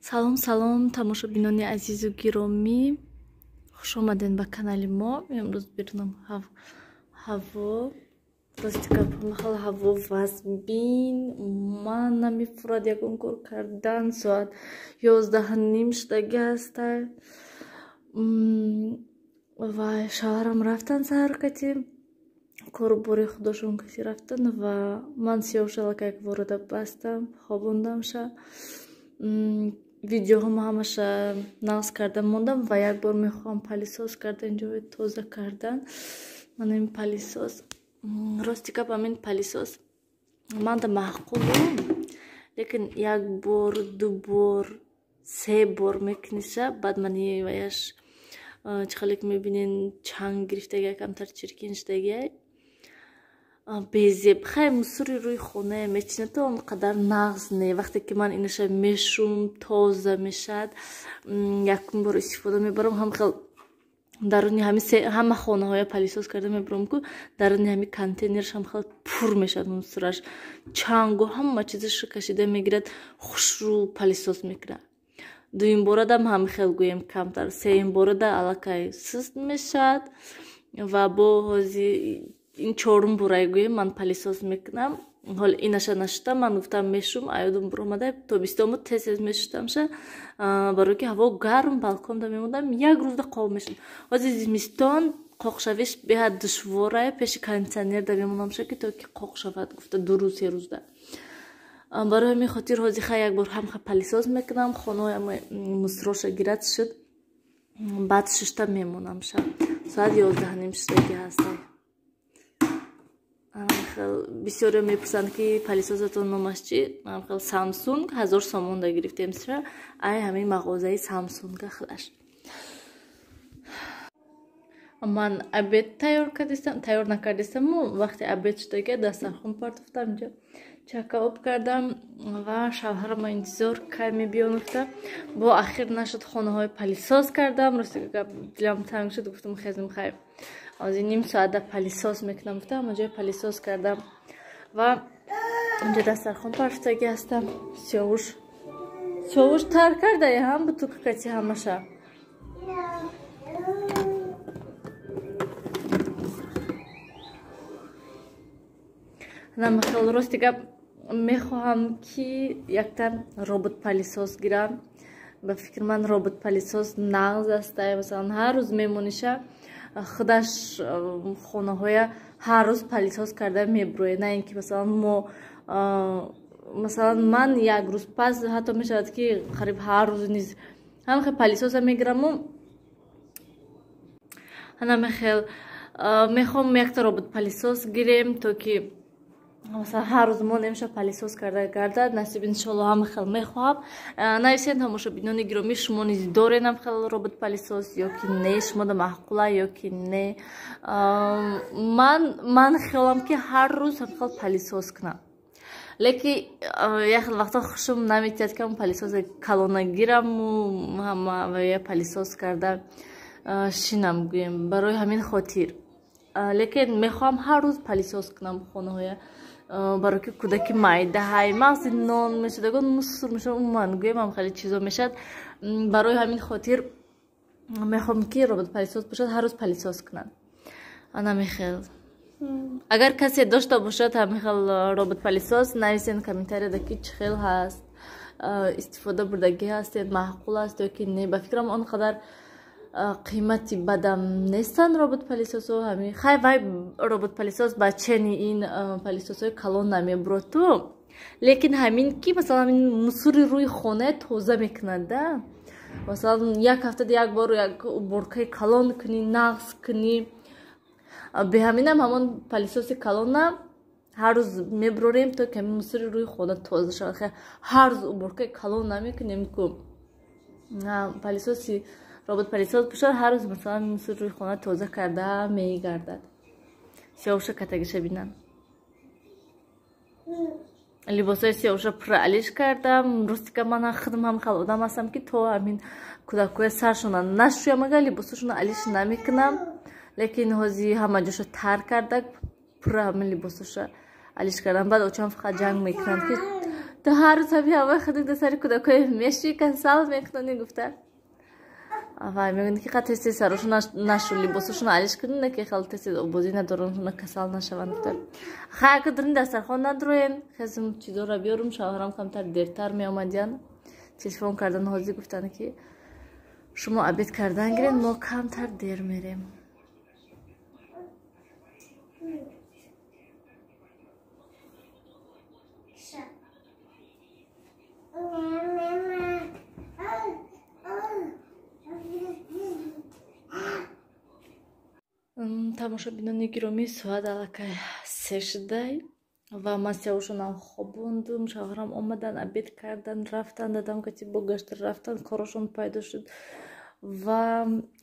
Салом салом тамошобинони азизу гиромӣ, хуш омадед ба канали мо. Имрӯз бирнам ҳаво ростикапмахал ҳаво вазбин ман намефурад ягон кор кардан. Соат 11:30 шудаги ҳастай ва шавҳарам рафтан саҳаркати корубори худошон каси рафтан ва ман сиёшалакак ворода бастам хобондамша. видеоҳомо ҳамаша нағз карда мондам ва як бор мехоҳам палисоз кардан, ҷои тоза кардан. Ман ин палисоз ростикап амин палисоз манда маъқулум, лекин як бор, ду бор, се бор мекуниша. Баъд мани ваяш чихалик мебинен чанг гирифтагия, камтар чиркин шудагия, безеб хай мусури рӯи хона мечинато он қадар нағз не. Вақте ки ман инаша мешум тоза мешад, якум бор истифода мебарам. ҳамхел даруни ҳама хонаҳоя палисоз карда мебарам ку даруни ҳами контейнерш ҳамхел пур мешад мусураш, чангу ҳама чизашро кашида мегирад, хушрӯ палисоз мекунад. дуюм борадам ҳамхел гӯем камтар, сеюм борада аллакай суст мешад ва бо ҳози ин чорум борай гӯем ман палисоз мекунам. ҳол инаша нашуда ман гуфтам мешум, аёдум буромада тобистому тез мешудамша, барои ки ҳаво гарм балконда мемондам, як рӯзда қоб мешуд. ҳози зимистон қоқшавиш беҳад душворае, пеши кондитсионерда мемонамша ки то ки қоқ шавад, гуфта 2 се рӯзда. барои ҳамин хотир ҳози хай як бор ҳамха палисоз мекунам, хонаҳоям мусроша гирад шуд, баъд шушта мемонамша. соат 11:30 шудаги ҳастай. бисёре мепурсанд ки палисозатон номаш чи? Samsung 1000 сомонда гирифтемша, ай ҳамин мағозаи Samsung худаш. ман обед тайёр накардистаму вақти обед шудаги дастархон партофтам, инҷо чака об кардам ва шавҳарама интизор кай мебиён гуфта. бо ахир нашуд хонаҳои палисоз кардам. рости гап дилам танг шуд, гуфтам хезим хай азин ним соата палисоз мекунам, гуфта ҳама ҷои палисоз кардам ва инҷо дастархон партофтаги ҳастам. сиёвуш тар кардаи ҳам бутука кати ҳамаша. намахел рости гап мехоҳам ки яктан робот палисоз гирам. ба фикр ман робот палисоз нағз астай. масалан ҳар рӯз мемониша худаш хонаҳоя ҳар рӯз палисоз карда мебурояд, на ин ки масалан ман як рӯз пас ҳатто мешавад ки қариб ҳар рӯз низ ҳамхел палисоза мегираму намехел мехоҳам якта робот палисоз гирем, то ки масалан ҳар рӯз мо немеша палисоз карда гардад. насиб иншоалло ҳамахел мехоҳам. нависед тамошобинони гиромӣ, шумо низ доред ҳамхел робот палисоз ё ки не, шумода маъқула ё ки не. ман хиёлам ки ҳар рӯз ҳамхел палисоз кунам, лекин яхел вақто хушум наметиҳад ки ҳам палисози калона гираму ҳамавая палисоз карда шинам гӯем. барои ҳамин хотир лекин мехоҳам ҳар рӯз палисоз кунам хонаҳоя, барои ки кӯдаки майдаҳай мағзи нон мешудагон мусур мешад, умуман гӯем ҳам хеле чизо мешад. барои ҳамин хотир мехоҳам ки робот палисоз бошад, ҳар рӯз палисоз кунад. намехел агар касе дошта бошад ҳамихел робот палисоз, нависен комментарияда ки чӣ хел ҳаст, истифода бурдагӣ ҳастед, маъқул аст ё ки не. ба фикрам он қадар қимати бадам нестанд робот палисозҳо. ҳамин хай вай робот палисоз ба чени ин палисозҳои калон намебуроту, лекин ҳамин ки масалан ҳамин мусури рӯи хона тоза мекунад да. масалан як ҳафтада як бор як уборкаи калон кунӣ, нағз кунӣ. беҳаминам ҳамон палисози калона ҳар рӯз мебурорем, то ки ҳамин мусури рӯи хона тоза шавад. ҳар рӯз уборкаи калон намекунем ку палисози робот палисоз бошад, ҳар рӯз масалан мусури рӯи хона тоза карда мегардад. сиёвуша катагиша бинан. либосои сиёвуша пура алиш кардам. ростика ман худам ҳамхел одам ҳастам ки то ҳамин кӯдакҳоя саршона нашӯям, агар либосошона алиш намекунам, лекин ҳози ҳама ҷоша тар карда пура ҳамин либосоша алиш кардам. баъд очам фақат ҷанг мекунанд ки تو هر روز همین هوا خودت در سر کودکای میشی کسل میکنی گفته وای میگن که قطع تست سرشون نشولی بسشون علیش کنن که خیلی تست بازی ندارن شون کسل نشون گفته خیلی که درین دسترخوان ندارین خیلی چیزا را بیارم شوهرم کمتر دیرتر می آمدین تلفن کردن حاضی گفتن که شما عبید کردن گیرین ما کمتر دیر میریم тамошобинони гиромӣ соат аллакай 3 шудай ва ман сеҳушонам хобондум шавҳарам омадан абед кардан рафтан дадам кати богаштар рафтан корашон пайдо шуд ва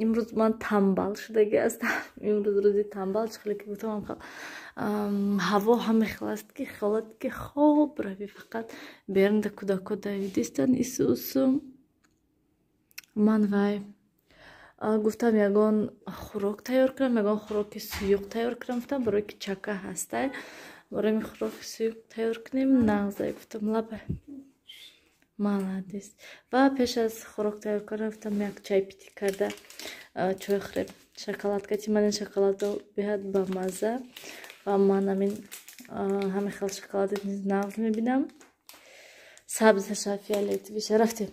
имрӯз ман тамбал шудаги ҳастам имрӯз рӯзи тамбал чихеле ки гуфтам ҳаво ҳама хеласт ки холат ки хоб рави фақат бернда кудако давидистан исусу ман вай гуфтам ягон хӯрок тайёр кунам ягон хӯроки суюқ тайёр кунам гуфтам барои ки чака ҳастай барои хӯроки суюқ тайёр кунем нағзай гуфтам лаба маладис ва пеш аз хӯрок тайёр кардан гуфтам як чай питӣ карда чой хӯрем шоколадка ки ман ин шоколадро беҳад бамазза ва ман амин ҳама хел шоколадро низ нағз мебинам сабзаша фиолетовиша рафтем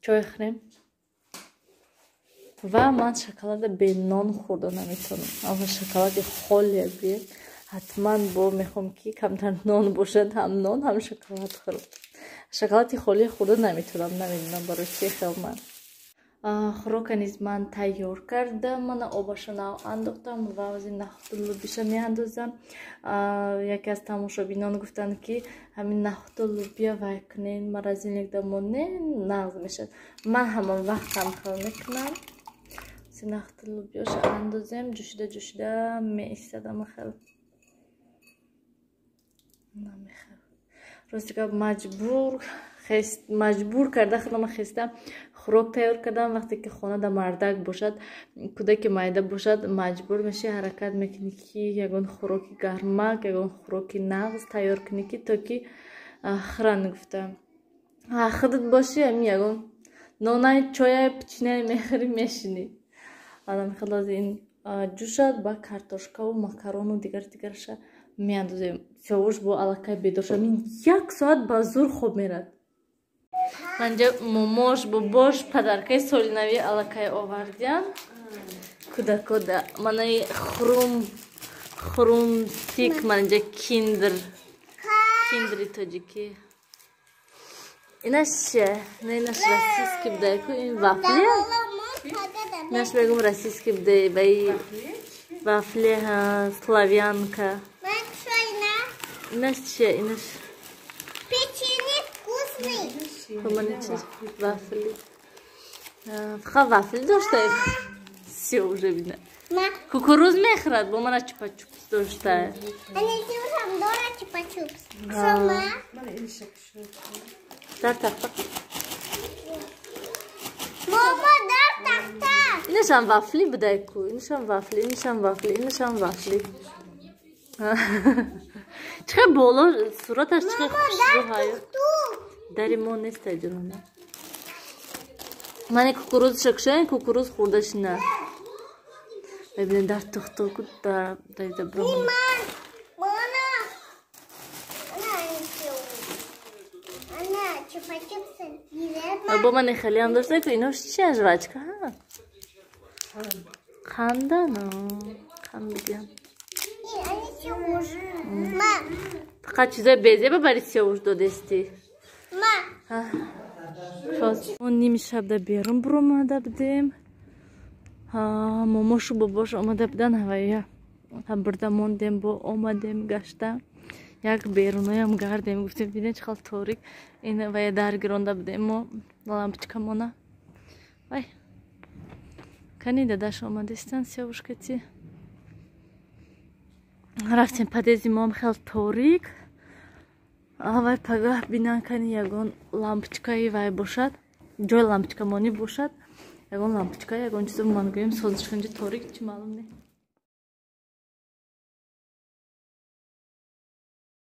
чой хӯрем ва ман шоколада бе нон хӯрда наметавонам аввал шоколади холия биед ҳатман бо мехоҳам ки камтар нон бошад ҳам нон ҳам шоколад хӯрам шоколади холия хӯрда наметавонам намедонам барои чи хел ман хӯрока низ ман тайёр кардам мана обашона андохтам ва ози нахӯту лӯбиша меандозам яке аз тамошобинон гуфтанд ки ҳамин нахӯту лӯбия вай кунен маразиликдамо не нағз мешад ман ҳамон вақт ҳам хел мекунам нахӯту лӯбиёша андозем ҷӯшида меистадам хел намехел рости гап маҷбур карда худам хестам хӯрок тайёр кардам вақте ки хонада мардак бошад кудаки майда бошад маҷбур меши ҳаракат мекунӣ ки ягон хӯроки гармак ягон хӯроки нағз тайёр кунӣ ки то ки хӯранд гуфтам худат боши ҳамин ягон нонай чояй пичинаи мехӯрӣ мешинӣ адам хелози ин ҷӯшад ба картошкаву макарону дигараша меандозем сиёвуш бо аллакай бедор шуд мин 1 соат ба зур хоб мерад манҷа момош бобош падаркаи солинавӣ аллакай овардиям кудако да манаи хурумстик манҷа киндри тоҷикӣ инаш чия не инаш российский будайку ин вафли инаш мегум российский будай баи вафли славянка инаш чия инаш печенье вкусный вафли фақат вафли доштаем все уже бина кукуруз мехӯрад бо мана чупа-чупс доштае дар тахта инашам вафли будайку инашам вафли чихел боло сураташ чихел хушрӯ ҳаё дари мо нестай ҷонона мани кукурузша кушаен кукуруз хӯрдаши на бибинед дар тухтоку дарида броман бо ман хелиам дошта ку инош чия жвачка хандано хан бигам фақат чизои безеба бари сиёвуш додестӣ мо ними шабда берун буромада будем момошу бобош омада будан ҳавая бурда мондем бо омадем гашта як беруноям гардем гуфтем бинед чихел торик ин вая даргиронда будем мо лампочкамона вай кани дадаш омадистан сиёвушкати рафтем падези мом хел торик вай пагаҳ бинан кани ягон лампочкаи вай бошад ҷои лампочкамонӣ бошад ягон лампочка ягон чизо ман гӯем созиш кунҷа торик чӣ маълум не